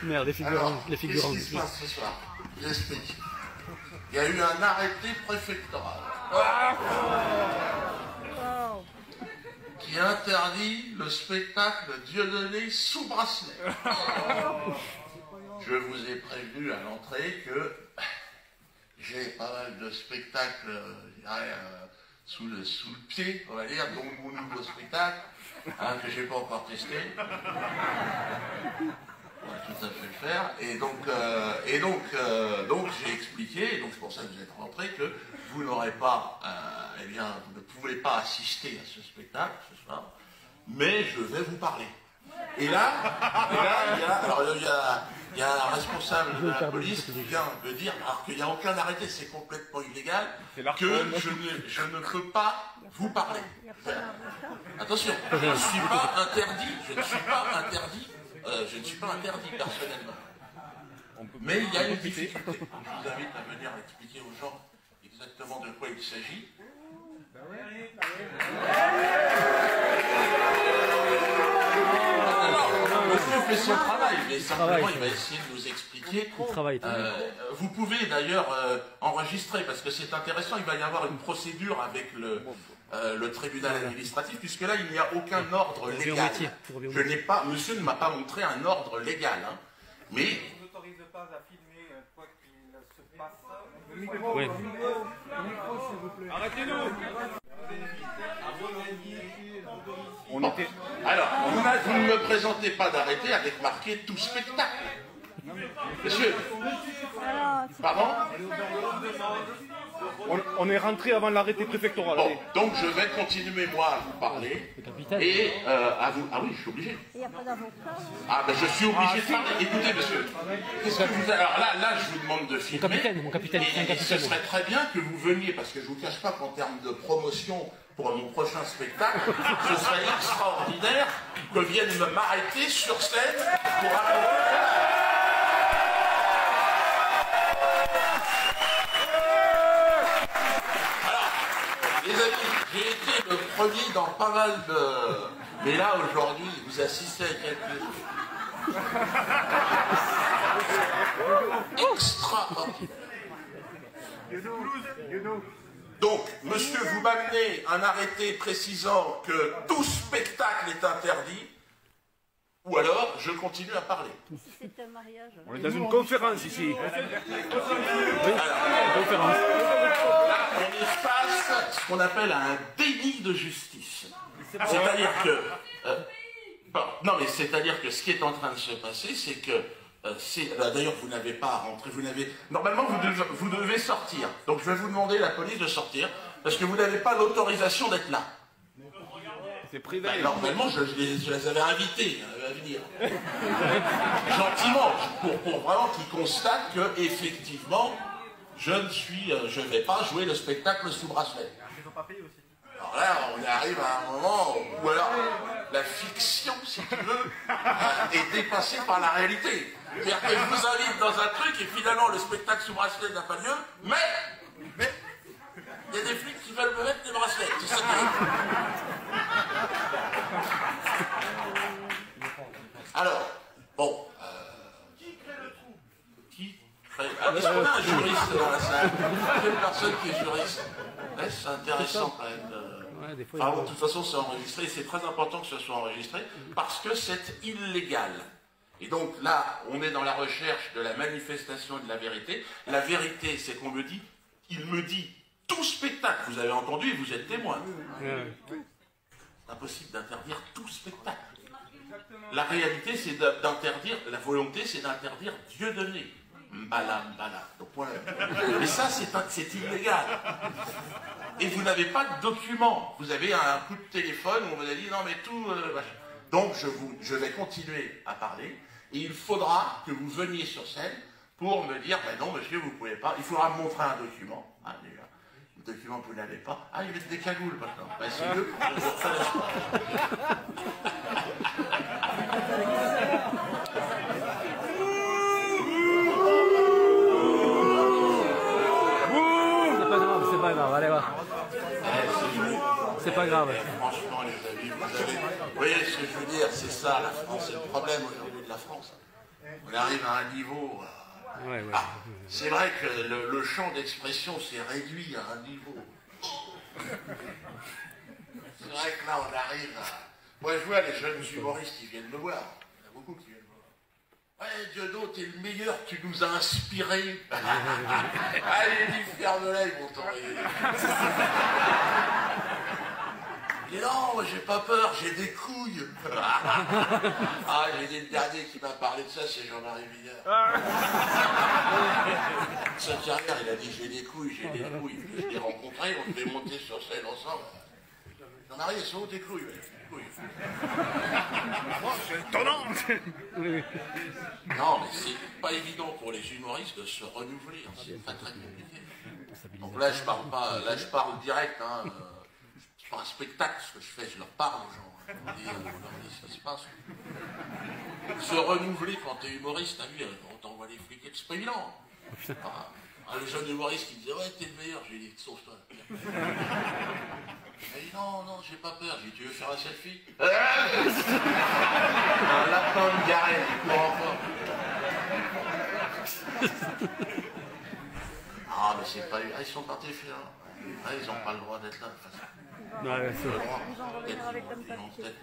Merde, les figurants. Alors, Les figurants. qu'est-ce qui se passe ce soir? J'explique. Il y a eu un arrêté préfectoral qui interdit le spectacle Dieudonné sous bracelet. Je vous ai prévenu à l'entrée que j'ai pas mal de spectacles sous le pied, on va dire, dont mon nouveau spectacle, que j'ai pas encore testé. On va tout à fait le faire. Et donc j'ai expliqué, et donc c'est pour ça que vous êtes rentrés, que vous n'aurez pas, eh bien, vous ne pouvez pas assister à ce spectacle ce soir, mais je vais vous parler. Et là, il y a un responsable de la police qui vient de dire, alors qu'il n'y a aucun arrêté, c'est complètement illégal, que je ne peux pas vous parler. Attention, je ne suis pas interdit, je ne suis pas interdit personnellement. Mais il y a une difficulté. Je vous invite à venir expliquer aux gens exactement de quoi il s'agit. Monsieur fait son travail, mais simplement il va essayer de nous expliquer. Vous pouvez d'ailleurs enregistrer, parce que c'est intéressant, il va y avoir une procédure avec le tribunal administratif, puisque là il n'y a aucun ordre légal. Je n'ai pas, monsieur ne m'a pas montré un ordre légal, hein, mais... Je ne vous autorise pas à filmer quoi qu'il se passe. Oui. Arrêtez-nous. Bon. Alors, vous ne me présentez pas d'arrêté avec marqué tout spectacle. Monsieur, pardon? On est rentré avant l'arrêté préfectoral. Bon, donc je vais continuer moi à vous parler et à vous... Ah oui, je suis obligé. Il n'y a pas d'avocat. Ah ben je suis obligé de parler. Écoutez monsieur, qu'est-ce que vous... Alors là je vous demande de filmer. Mon capitaine, et ce serait très bien que vous veniez, parce que je ne vous cache pas qu'en termes de promotion pour mon prochain spectacle, ce serait extraordinaire que vienne m'arrêter sur scène pour les amis, j'ai été le premier dans pas mal de... Mais là, aujourd'hui, vous assistez à quelque chose extraordinaire. Donc, monsieur, vous m'amenez un arrêté précisant que tout spectacle est interdit, ou alors je continue à parler. Si c'est un mariage. On est dans une conférence ici. Conférence. Là, on est face à ce qu'on appelle un déni de justice. C'est-à-dire que... non, mais c'est-à-dire que ce qui est en train de se passer, c'est que... D'ailleurs, vous n'avez pas à rentrer, normalement, vous devez sortir. Donc, je vais vous demander, la police, de sortir, parce que vous n'avez pas l'autorisation d'être là. C'est privé. Normalement, je les avais invités à venir. Gentiment, pour vraiment qu'ils constatent que, effectivement, je ne vais pas jouer le spectacle sous bracelet. Alors là, on arrive à un moment où alors la fiction, si tu veux, est dépassée par la réalité. C'est-à-dire que je vous invite dans un truc et finalement le spectacle sous bracelet n'a pas lieu, mais il y a des flics qui veulent me mettre des bracelets. C'est ça qui est. Alors, bon. Qui crée le trou? Qui crée... Ah, est-ce qu'on a un juriste dans la salle? Quelle personne qui est juriste? Ouais, c'est intéressant quand même. De toute façon, c'est enregistré, et c'est très important que ce soit enregistré, parce que c'est illégal. Et donc là, on est dans la recherche de la manifestation de la vérité. La vérité, c'est qu'on me dit, il me dit, tout spectacle, vous avez entendu et vous êtes témoin. C'est impossible d'interdire tout spectacle. La réalité, c'est d'interdire, la volonté, c'est d'interdire Dieudonné. Mbala, mbala. Donc, voilà. Mais ça, c'est illégal. Et vous n'avez pas de document. Vous avez un coup de téléphone où on vous a dit non mais tout... Donc je vais continuer à parler et il faudra que vous veniez sur scène pour me dire ben non monsieur vous pouvez pas. Il faudra me montrer un document. Ah déjà. Le document que vous n'avez pas. Ah il met des cagoules maintenant. Ben c'est mieux. Ça laisse pas. C'est pas grave, allez va. C'est pas grave. Franchement, les amis, vous voyez ce que je veux dire, c'est ça la France, c'est le problème aujourd'hui de la France. On arrive à un niveau... Ouais, ouais. C'est vrai que le champ d'expression s'est réduit à un niveau. C'est vrai que là, on arrive à... Moi, je vois les jeunes humoristes qui viennent me voir. Il y en a beaucoup qui viennent me voir. Ouais, Diodo, t'es le meilleur, tu nous as inspirés. Allez, dis, ferme-la, ils vont t'envoyer. Et non, moi, j'ai pas peur, j'ai des couilles. Ah, j'ai dit, le dernier qui m'a parlé de ça, c'est Jean-Marie Bigard. Sa carrière, il a dit, j'ai des couilles, j'ai des couilles. Je l'ai rencontré, on devait monter sur scène ensemble. Jean-Marie, elles sont où tes couilles? C'est étonnant. Non, mais c'est pas évident pour les humoristes de se renouveler. C'est pas très compliqué. Donc là, je parle pas, là, je parle direct. Hein, c'est pas un spectacle, ce que je fais, je leur parle aux gens. On leur dis ce qui se passe. Se renouveler quand t'es humoriste, t'as vu, on t'envoie les flics, c'est pas évident. Le jeune humoriste qui me disait, ouais, t'es le meilleur, je lui ai dit, sauve-toi. Il m'a dit, non, non, j'ai pas peur. J'ai dit, tu veux faire un selfie? Un lapin de garenne, il court encore. Ah, mais c'est pas... Ah, ils sont partis faire. Ah, ils n'ont pas le droit d'être là. Ouais, Ils ont le droit. Ils vont revenir avec comme ça. Ils vont peut-être